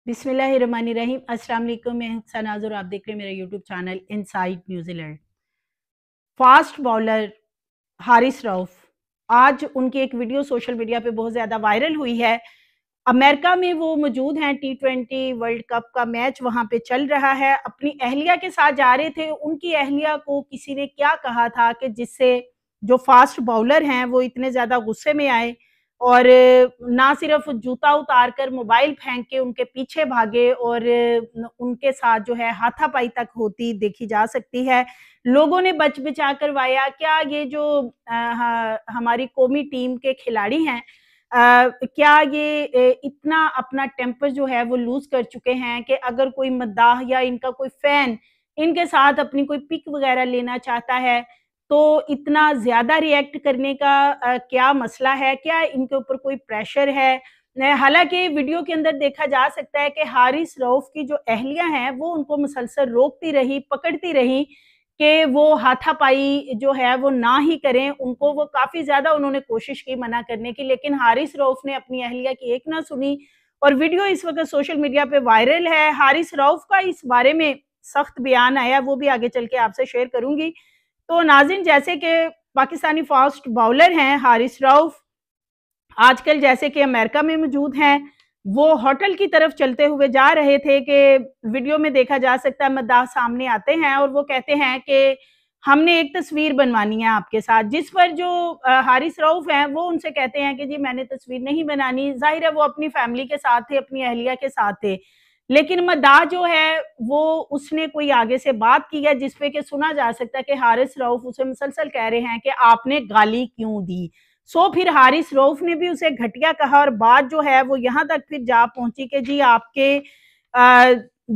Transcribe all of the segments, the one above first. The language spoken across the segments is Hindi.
बिस्मिल्लाहिर्रहमानिर्रहीम। अस्सलाम वालेकुम। मैं सनाज़ और आप देख रहे हैं मेरा YouTube channel inside New Zealand. Fast bowler Haris Rauf, आज उनकी एक वीडियो सोशल मीडिया पे बहुत ज़्यादा वायरल हुई है। अमेरिका में वो मौजूद हैं, टी20 वर्ल्ड कप का मैच वहाँ पे चल रहा है। अपनी अहलिया के साथ जा रहे थे, उनकी अहलिया को किसी ने क्या कहा था कि जिससे जो फास्ट बॉलर हैं वो इतने ज़्यादा गुस्से में आए और ना सिर्फ जूता उतार कर मोबाइल फेंक के उनके पीछे भागे और उनके साथ जो है हाथापाई तक होती देखी जा सकती है। लोगों ने बच-बचा करवाया। क्या ये जो हमारी कौमी टीम के खिलाड़ी हैं, क्या ये इतना अपना टेम्पर जो है वो लूज़ कर चुके हैं कि अगर कोई मद्दाह या इनका कोई फ़ैन इनके साथ अपनी कोई पिक वग़ैरह लेना चाहता है, तो इतना ज़्यादा रिएक्ट करने का क्या मसला है? क्या इनके ऊपर कोई प्रेशर है? हालाँकि वीडियो के अंदर देखा जा सकता है कि हारिस रऊफ़ की जो अहलिया हैं, वो उनको मुसलसल रोकती रही, पकड़ती रहीं कि वो हाथापाई जो है वो ना ही करें। उनको वो काफ़ी ज़्यादा उन्होंने कोशिश की मना करने की, लेकिन हारिस रऊफ़ ने अपनी अहलिया की एक ना सुनी और वीडियो इस वक़्त सोशल मीडिया पे वायरल है। हारिस रऊफ़ का इस बारे में सख्त बयान आया, वो भी आगे चल के आपसे शेयर करूँगी। तो नाज़रीन, जैसे कि पाकिस्तानी फास्ट बॉलर हैं हारिस रऊफ़, आजकल जैसे कि अमेरिका में मौजूद हैं, वो होटल की तरफ चलते हुए जा रहे थे कि वीडियो में देखा जा सकता है मद्दाह सामने आते हैं और वो कहते हैं कि हमने एक तस्वीर बनवानी है आपके साथ, जिस पर जो हारिस रऊफ़ हैं वो उनसे कहते हैं कि जी मैंने तस्वीर नहीं बनानी। ज़ाहिर है वो अपनी फैमिली के साथ थे, अपनी अहलिया के साथ थे। लेकिन मद्दाह जो है वो उसने कोई आगे से बात की है जिस पे कि सुना जा सकता है कि हारिस रऊफ़ उसे मुसलसल कह रहे हैं कि आपने गाली क्यों दी? फिर हारिस रऊफ़ ने भी उसे घटिया कहा और बात जो है वो यहाँ तक फिर जा पहुँची कि जी आपके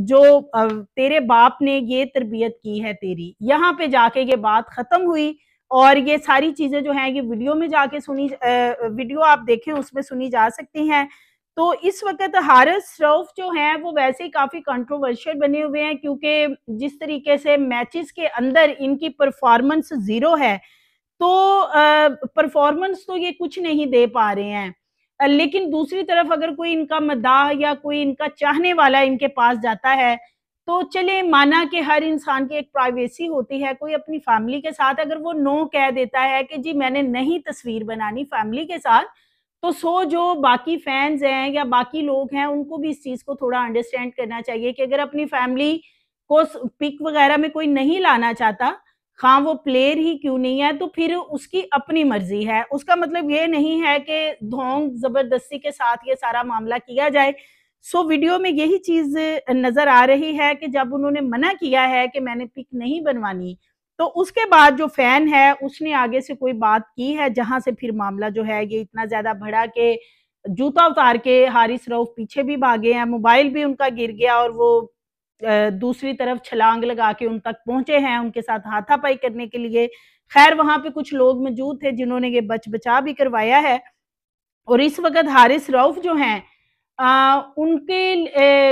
जो तेरे बाप ने ये तरबियत की है तेरी, यहाँ पे जाके ये बात ख़त्म हुई और ये सारी चीज़ें जो हैं ये वीडियो में जाके वीडियो आप देखें उसमें सुनी जा सकती हैं। तो इस वक़्त हारिस रऊफ़ जो हैं वो वैसे ही काफ़ी कंट्रोवर्शियल बने हुए हैं, क्योंकि जिस तरीके से मैचेस के अंदर इनकी परफ़ॉर्मेंस ज़ीरो है, तो परफ़ॉर्मेंस तो ये कुछ नहीं दे पा रहे हैं। लेकिन दूसरी तरफ अगर कोई इनका मद्दाह या कोई इनका चाहने वाला इनके पास जाता है, तो चलिए माना कि हर इंसान की एक प्राइवेसी होती है, कोई अपनी फैमिली के साथ अगर वो नो कह देता है कि जी मैंने नहीं तस्वीर बनानी फैमिली के साथ, तो जो बाकी फैन्स हैं या बाकी लोग हैं, उनको भी इस चीज़ को थोड़ा अंडरस्टैंड करना चाहिए कि अगर अपनी फैमिली को पिक वगैरह में कोई नहीं लाना चाहता, हाँ, वो प्लेयर ही क्यों नहीं है, तो फिर उसकी अपनी मर्ज़ी है। उसका मतलब ये नहीं है कि ढोंग ज़बरदस्ती के साथ ये सारा मामला किया जाए। वीडियो में यही चीज़ नज़र आ रही है कि जब उन्होंने मना किया है कि मैंने पिक नहीं बनवानी, तो उसके बाद जो फ़ैन है उसने आगे से कोई बात की है, जहाँ से फिर मामला जो है ये इतना ज़्यादा बढ़ा कि जूता उतार के हारिस रऊफ़ पीछे भी भागे हैं, मोबाइल भी उनका गिर गया और वो दूसरी तरफ छलांग लगा के उन तक पहुँचे हैं, उनके साथ हाथापाई करने के लिए। ख़ैर वहाँ पे कुछ लोग मौजूद थे जिन्होंने ये बच-बचा भी करवाया है और इस वक़्त हारिस रऊफ़ जो हैं, उनके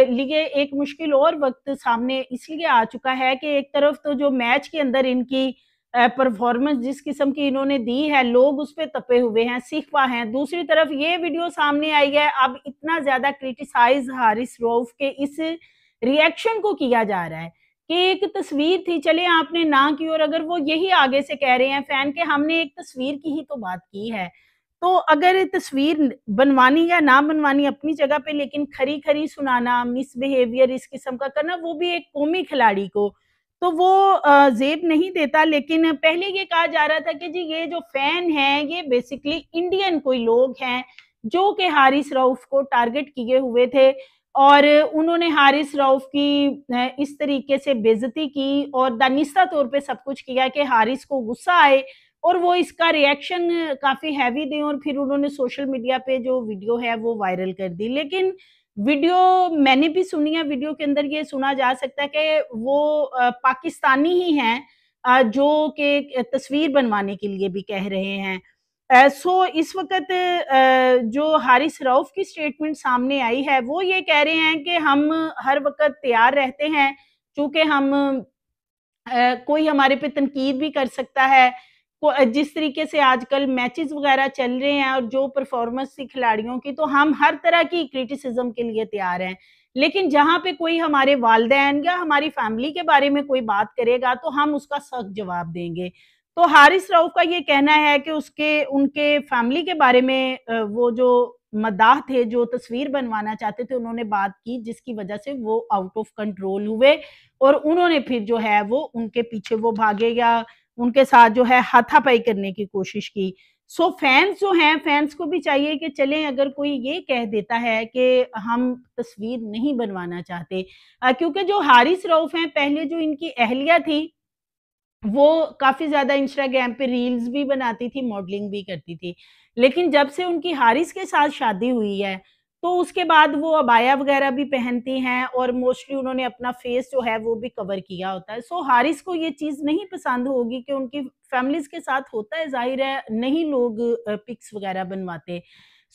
लिए एक मुश्किल और वक़्त सामने इसलिए आ चुका है कि एक तरफ तो जो मैच के अंदर इनकी परफ़ॉर्मेंस जिस किस्म की इन्होंने दी है, लोग उस पे तपे हुए हैं, सिक़्फ़ा हैं। दूसरी तरफ ये वीडियो सामने आई है, अब इतना ज़्यादा क्रिटिसाइज़ हारिस रऊफ़ के इस रिएक्शन को किया जा रहा है कि एक तस्वीर थी, चलिए आपने ना की और अगर वो यही आगे से कह रहे हैं फ़ैन कि हमने एक तस्वीर की ही तो बात की है। तो अगर तस्वीर बनवानी या ना बनवानी अपनी जगह पे, लेकिन खरी-खरी सुनाना, मिसबिहेवियर इस किस्म का करना, वो भी एक कौमी खिलाड़ी को, तो वो ज़ेब नहीं देता। लेकिन पहले ये कहा जा रहा था कि जी ये जो फ़ैन हैं, ये बेसिकली इंडियन कोई लोग हैं, जो कि हारिस रऊफ़ को टारगेट किए हुए थे और उन्होंने हारिस रऊफ़ की इस तरीके से बेइज़्ज़ती की और दानिस्ता तौर पे सब कुछ किया कि हारिस को गुस्सा आए और वो इसका रिएक्शन काफ़ी हैवी दें और फिर उन्होंने सोशल मीडिया पे जो वीडियो है वो वायरल कर दी। लेकिन वीडियो मैंने भी सुनी है, वीडियो के अंदर ये सुना जा सकता है कि वो पाकिस्तानी ही हैं, जो कि तस्वीर बनवाने के लिए भी कह रहे हैं। इस वक़्त जो हारिस रऊफ़ की स्टेटमेंट सामने आई है, वो ये कह रहे हैं कि हम हर वक़्त तैयार रहते हैं, चूँकि हम कोई हमारे पे तनकीद भी कर सकता है, जिस तरीके से आजकल मैचेस वगैरह चल रहे हैं और जो परफॉर्मेंस थी खिलाड़ियों की, तो हम हर तरह की क्रिटिसिज्म के लिए तैयार हैं। लेकिन जहाँ पे कोई हमारे वालिदैन या हमारी फैमिली के बारे में कोई बात करेगा तो हम उसका सख्त जवाब देंगे। तो हारिस रऊफ का ये कहना है कि उसके उनके फैमिली के बारे में वो जो मद्दाह थे, जो तस्वीर बनवाना चाहते थे, उन्होंने बात की जिसकी वजह से वो आउट ऑफ कंट्रोल हुए और उन्होंने फिर जो है वो उनके पीछे वो भागे या उनके साथ जो है हाथापाई करने की कोशिश की। सो फैंस जो हैं, फैंस को भी चाहिए कि चलें, अगर कोई ये कह देता है कि हम तस्वीर नहीं बनवाना चाहते, क्योंकि जो हारिस रऊफ हैं, पहले जो इनकी अहलिया थी, वो काफ़ी ज़्यादा इंस्टाग्राम पे रील्स भी बनाती थी, मॉडलिंग भी करती थी। लेकिन जब से उनकी हारिस के साथ शादी हुई है, तो उसके बाद वो अबाया वगैरह भी पहनती हैं और मोस्टली उन्होंने अपना फेस जो है वो भी कवर किया होता है। सो हारिस को ये चीज़ नहीं पसंद होगी कि उनकी फैमिलीज़ के साथ होता है, ज़ाहिर है नहीं लोग पिक्स वगैरह बनवाते।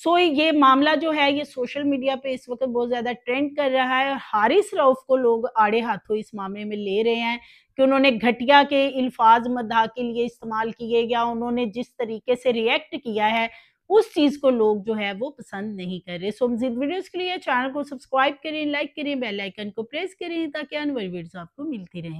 सो ये मामला जो है ये सोशल मीडिया पे इस वक़्त बहुत ज़्यादा ट्रेंड कर रहा है और हारिस रऊफ को लोग आड़े हाथों इस मामले में ले रहे हैं कि उन्होंने घटिया के अल्फाज मद्दाह के लिए इस्तेमाल किए या उन्होंने जिस तरीके से रिएक्ट किया है, उस चीज़ को लोग जो है वो पसंद नहीं कर रहे। सो मज़ीद वीडियोज़ के लिए चैनल को सब्सक्राइब करें, लाइक करें, बेल आइकन को प्रेस करें ताकि आने वाली वीडियोज़ आपको मिलती रहें।